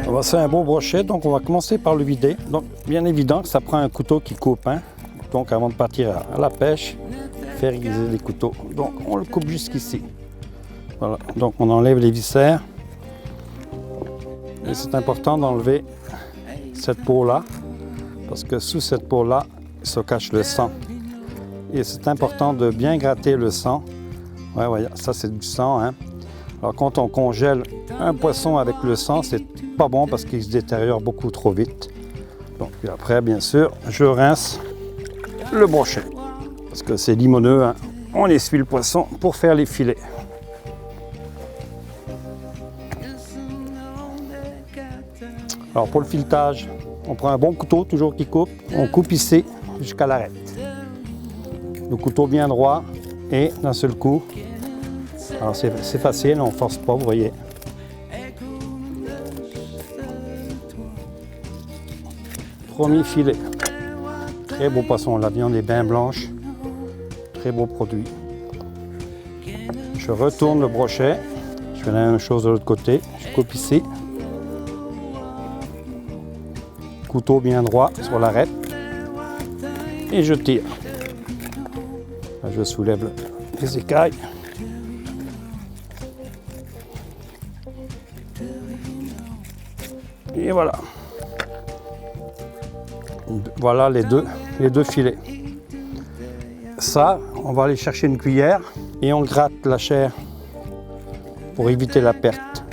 On va faire un beau brochet, donc on va commencer par le vider. Donc bien évident que ça prend un couteau qui coupe, hein. Donc avant de partir à la pêche, faire aiguiser les couteaux. Donc on le coupe jusqu'ici. Voilà, donc on enlève les viscères. Et c'est important d'enlever cette peau-là, parce que sous cette peau-là, se cache le sang. Et c'est important de bien gratter le sang. Ouais, ouais, ça c'est du sang, hein. Alors quand on congèle un poisson avec le sang, c'est pas bon parce qu'il se détériore beaucoup trop vite. Donc puis après, bien sûr, je rince le brochet parce que c'est limoneux, hein. On essuie le poisson pour faire les filets. Alors pour le filetage, on prend un bon couteau, toujours qui coupe. On coupe ici jusqu'à l'arête. Le couteau bien droit et d'un seul coup. Alors c'est facile, on ne force pas, vous voyez. Premier filet. Très beau poisson, la viande est bien blanche. Très beau produit. Je retourne le brochet. Je fais la même chose de l'autre côté. Je coupe ici. Couteau bien droit sur l'arête. Et je tire. Là, je soulève les écailles. Et voilà. Voilà les deux filets. Ça, on va aller chercher une cuillère et on gratte la chair pour éviter la perte.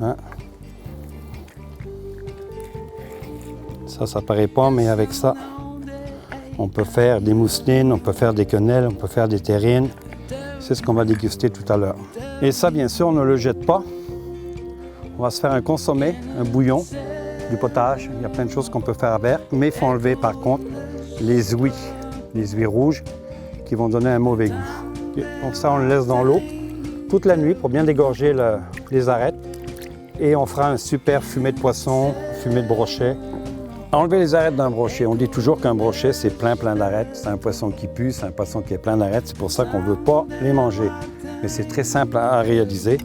Hein? Ça paraît pas, mais avec ça, on peut faire des mousselines, on peut faire des quenelles, on peut faire des terrines. C'est ce qu'on va déguster tout à l'heure. Et ça, bien sûr, on ne le jette pas. On va se faire un consommé, un bouillon, du potage. Il y a plein de choses qu'on peut faire avec, mais il faut enlever par contre les ouïes rouges qui vont donner un mauvais goût. Donc ça, on le laisse dans l'eau toute la nuit pour bien dégorger les arêtes. Et on fera un super fumet de poisson, fumet de brochet. Enlever les arêtes d'un brochet. On dit toujours qu'un brochet, c'est plein d'arêtes. C'est un poisson qui pue, c'est un poisson qui est plein d'arêtes. C'est pour ça qu'on ne veut pas les manger. Mais c'est très simple à réaliser.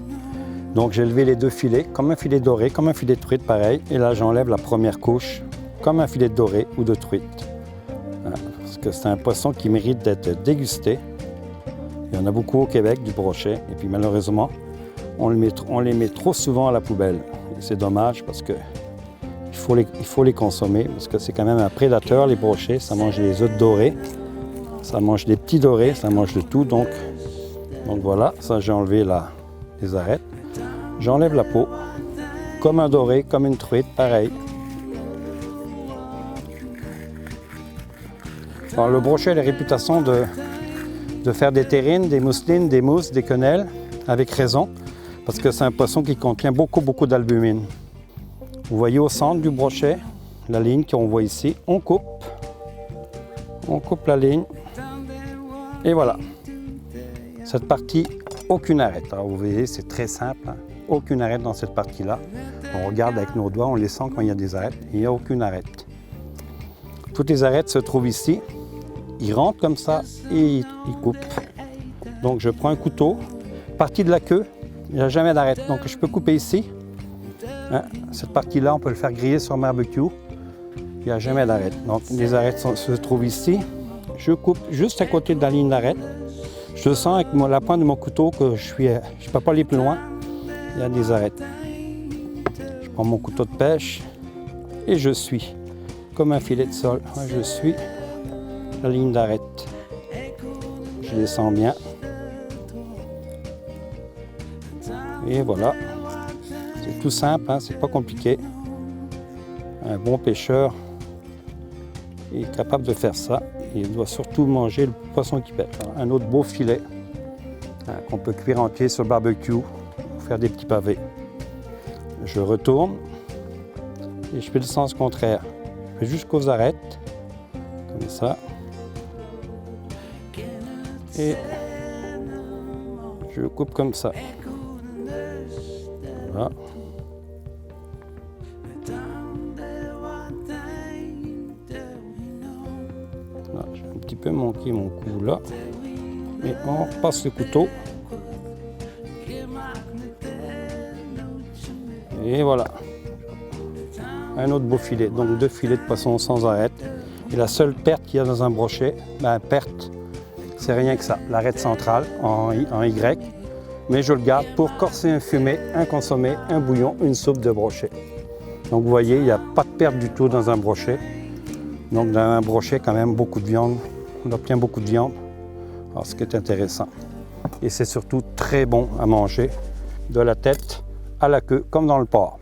Donc j'ai levé les deux filets, comme un filet doré, comme un filet de truite pareil. Et là j'enlève la première couche, comme un filet de doré ou de truite. Voilà, parce que c'est un poisson qui mérite d'être dégusté. Il y en a beaucoup au Québec, du brochet. Et puis malheureusement, on les met trop souvent à la poubelle. C'est dommage parce que il faut les consommer. Parce que c'est quand même un prédateur, les brochets. Ça mange les œufs dorés, ça mange des petits dorés, ça mange de tout. Donc voilà, ça j'ai enlevé les arêtes. J'enlève la peau, comme un doré, comme une truite, pareil. Alors, le brochet a la réputation de faire des terrines, des mousselines, des mousses, des quenelles, avec raison, parce que c'est un poisson qui contient beaucoup d'albumine. Vous voyez au centre du brochet, la ligne qu'on voit ici, on coupe la ligne, et voilà. Cette partie, aucune arête. Alors vous voyez, c'est très simple, hein. Aucune arête dans cette partie-là. On regarde avec nos doigts, on les sent quand il y a des arêtes. Il n'y a aucune arête. Toutes les arêtes se trouvent ici. Ils rentrent comme ça et ils coupent. Donc je prends un couteau, partie de la queue, il n'y a jamais d'arête. Donc je peux couper ici. Hein, cette partie-là, on peut le faire griller sur barbecue. Il n'y a jamais d'arête. Donc les arêtes se trouvent ici. Je coupe juste à côté de la ligne d'arête. Je sens avec la pointe de mon couteau que je ne peux pas aller plus loin. Il y a des arêtes. Je prends mon couteau de pêche et je suis comme un filet de sole. Je suis la ligne d'arête. Je descends bien. Et voilà. C'est tout simple, hein, c'est pas compliqué. Un bon pêcheur est capable de faire ça. Il doit surtout manger le poisson qui pêche. Un autre beau filet qu'on peut cuire entier sur le barbecue. Faire des petits pavés. Je retourne et je fais le sens contraire. Je fais jusqu'aux arêtes, comme ça. Et je coupe comme ça. Voilà. Là, je petit peu manqué mon coup là. Et on repasse le couteau. Et voilà. Un autre beau filet. Donc 2 filets de poisson sans arête. Et la seule perte qu'il y a dans un brochet, perte, c'est rien que ça. L'arête centrale en Y. Mais je le garde pour corser un fumet, un consommé, un bouillon, une soupe de brochet. Donc vous voyez, il n'y a pas de perte du tout dans un brochet. Donc dans un brochet, quand même, beaucoup de viande. On obtient beaucoup de viande. Alors, ce qui est intéressant. Et c'est surtout très bon à manger, de la tête à la queue, comme dans le porc.